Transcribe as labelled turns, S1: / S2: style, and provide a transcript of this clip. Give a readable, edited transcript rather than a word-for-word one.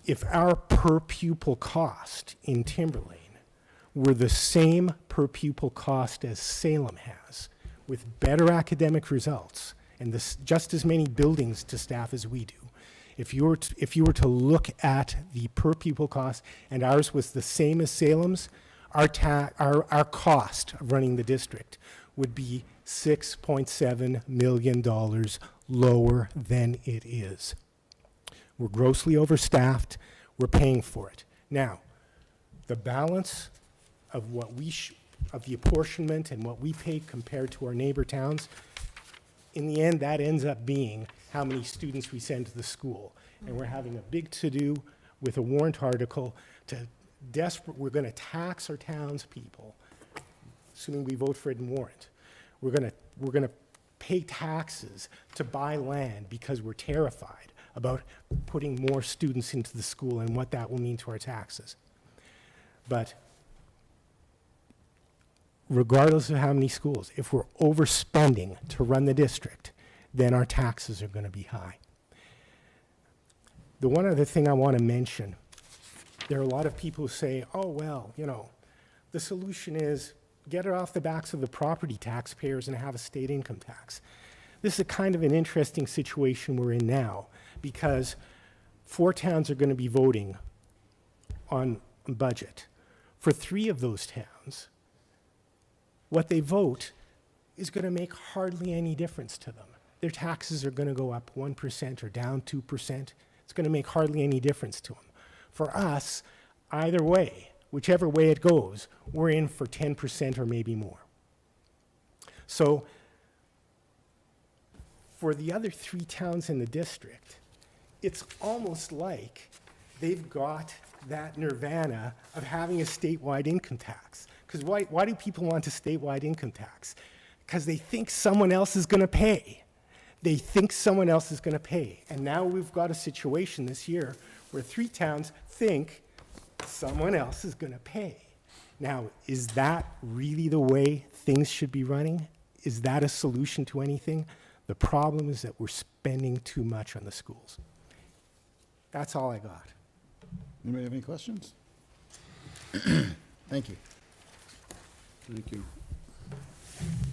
S1: if our per pupil cost in Timberlane were the same per pupil cost as Salem has, with better academic results and just as many buildings to staff as we do, if you were to look at the per pupil cost and ours was the same as Salem's, our cost of running the district would be $6.7 million lower than it is. We're grossly overstaffed. We're paying for it. Now, the balance of what of the apportionment and what we pay compared to our neighbor towns, in the end, that ends up being how many students we send to the school. And we're having a big to-do with a warrant article we're going to tax our townspeople, assuming we vote for it in warrant. We're going to pay taxes to buy land because we're terrified about putting more students into the school and what that will mean to our taxes. But regardless of how many schools, if we're overspending to run the district, then our taxes are going to be high. The one other thing I want to mention, there are a lot of people who say, oh, well, you know, the solution is get it off the backs of the property taxpayers and have a state income tax. This is a kind of an interesting situation we're in now because 4 towns are going to be voting on budget. For 3 of those towns, what they vote is going to make hardly any difference to them. Their taxes are going to go up 1% or down 2%. It's going to make hardly any difference to them. For us, either way, whichever way it goes, we're in for 10% or maybe more. So for the other 3 towns in the district, it's almost like they've got that nirvana of having a statewide income tax. Because why do people want a statewide income tax? Because they think someone else is going to pay. They think someone else is going to pay. And now we've got a situation this year where 3 towns think someone else is going to pay. Now, is that really the way things should be running? Is that a solution to anything? The problem is that we're spending too much on the schools. That's all I got.
S2: Anybody have any questions? Thank you.
S3: Thank you.